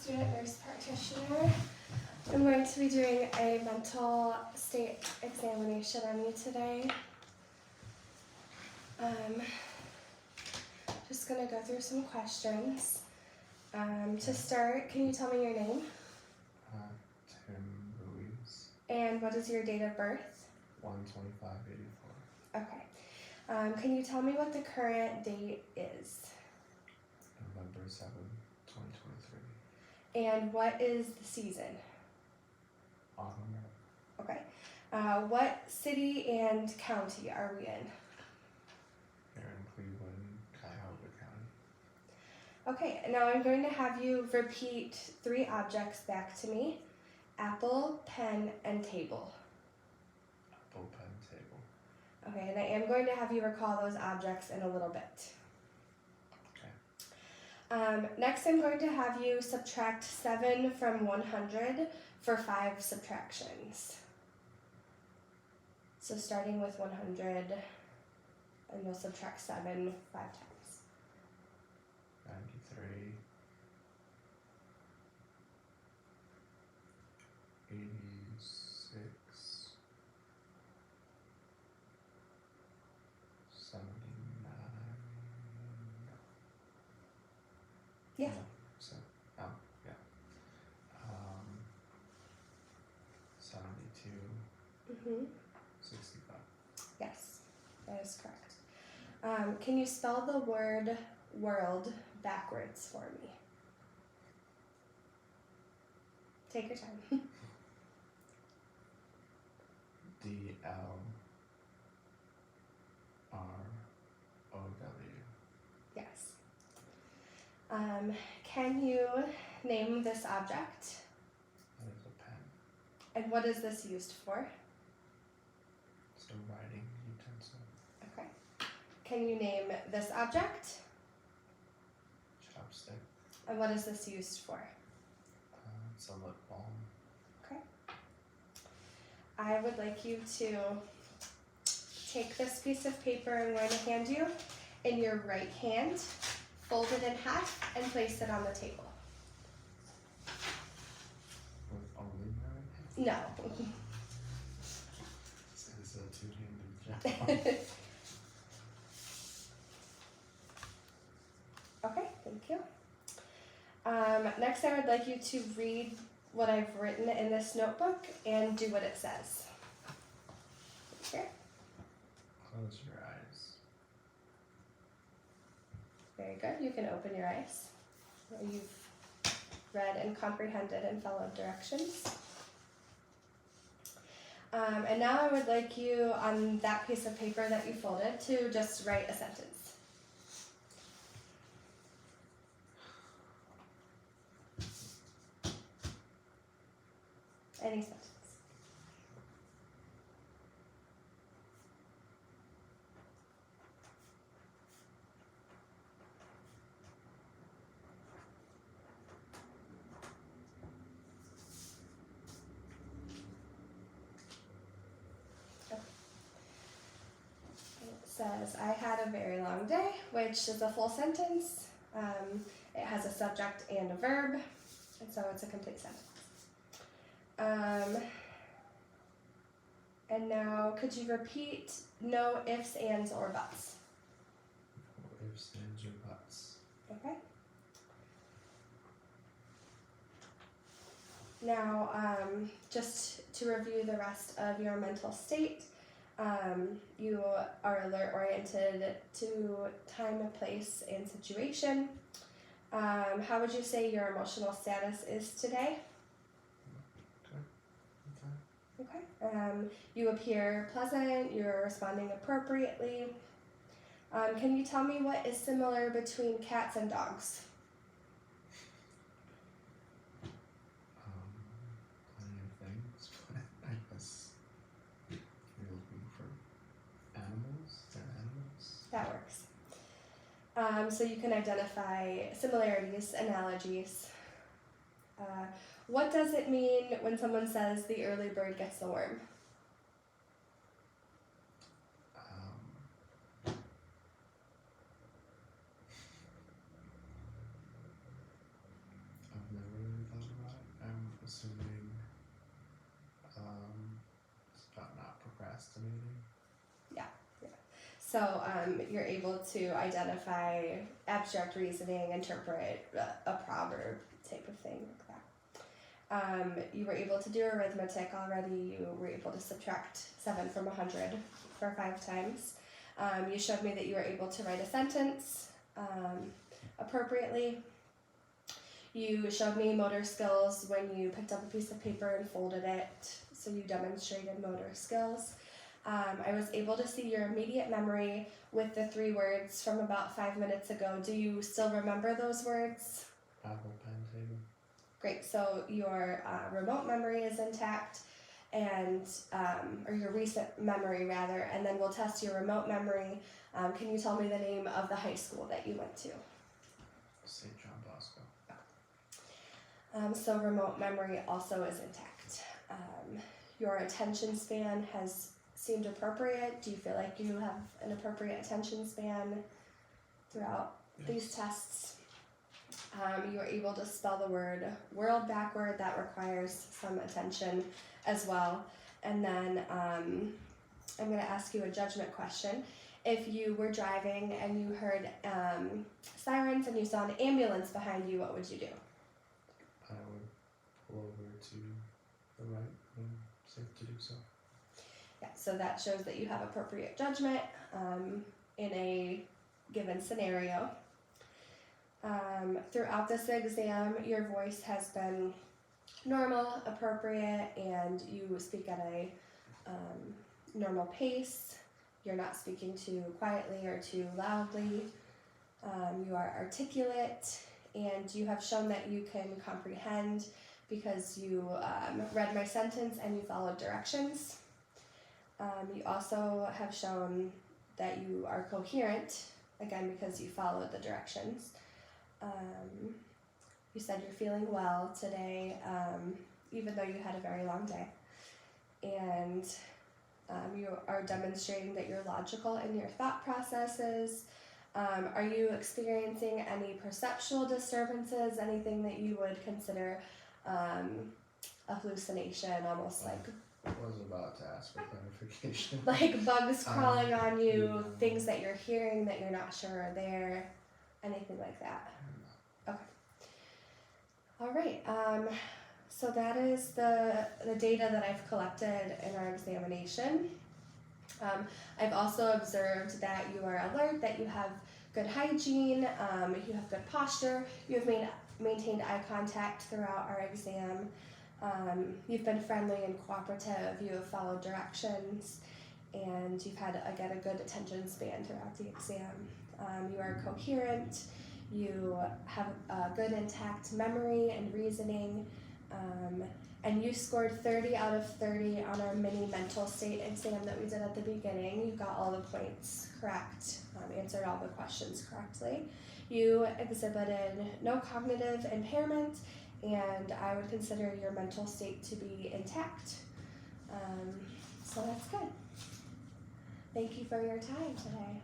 student nurse practitioner. I'm going to be doing a mental state examination on you today. Just going to go through some questions. To start, can you tell me your name? Tim Ruiz. And what is your date of birth? 1/25/84. Okay. Can you tell me what the current date is? November 7th, 2023. And what is the season? Autumn. Okay. What city and county are we in? Here in Cleveland, Cuyahoga County. Okay, now I'm going to have you repeat 3 objects back to me. Apple, pen, and table. Apple, pen, table. Okay, and I am going to have you recall those objects in a little bit. Okay. Next, I'm going to have you subtract 7 from 100 for 5 subtractions. So starting with 100, and you'll subtract 7 5 times. 93. 86. 79. Yeah. No, yeah. 72. Mm-hmm. 65. Yes, that is correct. Can you spell the word world backwards for me? Take your time. DLROW. Yes. Can you name this object? That is a pen. And what is this used for? It's a writing utensil. Okay. Can you name this object? Chopstick. And what is this used for? It's a lip balm. Okay. I would like you to take this piece of paper I'm going to hand you in your right hand, fold it in half, and place it on the table. With only my right hand? No. It's a two-handed job. Okay, thank you. Next, I would like you to read what I've written in this notebook and do what it says. Here. Close your eyes. Very good. You can open your eyes. You've read and comprehended and followed directions. And now I would like you, on that piece of paper that you folded, to just write a sentence. Any sentence. It says, I had a very long day, which is a full sentence. It has a subject and a verb, and so it's a complete sentence. And now, could you repeat no ifs, ands, or buts? No ifs, ands, or buts. Okay. Now, just to review the rest of your mental state, you are alert oriented to time, place, and situation. How would you say your emotional status is today? Okay. You appear pleasant, you're responding appropriately. Can you tell me what is similar between cats and dogs? Plenty of things, but I guess you're looking for animals. They're animals. That works. So you can identify similarities, analogies. What does it mean when someone says the early bird gets the worm? I've never assuming it's about not procrastinating. So you're able to identify abstract reasoning, interpret a proverb type of thing like that. You were able to do arithmetic already. You were able to subtract 7 from 100 for 5 times. You showed me that you were able to write a sentence appropriately. You showed me motor skills when you picked up a piece of paper and folded it, so you demonstrated motor skills. I was able to see your immediate memory with the 3 words from about 5 minutes ago. Do you still remember those words? Apple, pen, table. Great, so your remote memory is intact, and or your recent memory rather, and then we'll test your remote memory. Can you tell me the name of the high school that you went to? St. John Bosco. So remote memory also is intact. Your attention span has seemed appropriate. Do you feel like you have an appropriate attention span throughout these tests? You were able to spell the word world backward. That requires some attention as well. And then I'm going to ask you a judgment question. If you were driving and you heard sirens and you saw an ambulance behind you, what would you do? I would pull over to the right when safe to do so. Yeah, so that shows that you have appropriate judgment in a given scenario. Throughout this exam, your voice has been normal, appropriate, and you speak at a normal pace. You're not speaking too quietly or too loudly. You are articulate, and you have shown that you can comprehend because you read my sentence and you followed directions. You also have shown that you are coherent, again because you followed the directions. You said you're feeling well today, even though you had a very long day. And you are demonstrating that you're logical in your thought processes. Are you experiencing any perceptual disturbances, anything that you would consider a hallucination, almost like I was about to ask for clarification. like bugs crawling on you, yeah. things that you're hearing that you're not sure are there, anything like that? All right, so that is the data that I've collected in our examination. I've also observed that you are alert, that you have good hygiene, you have good posture, you have maintained eye contact throughout our exam, you've been friendly and cooperative, you have followed directions, and you've had, again, a good attention span throughout the exam. You are coherent, you have a good intact memory and reasoning, and you scored 30 out of 30 on our mini mental state exam that we did at the beginning. You got all the points correct, answered all the questions correctly. You exhibited no cognitive impairment, and I would consider your mental state to be intact. So that's good. Thank you for your time today.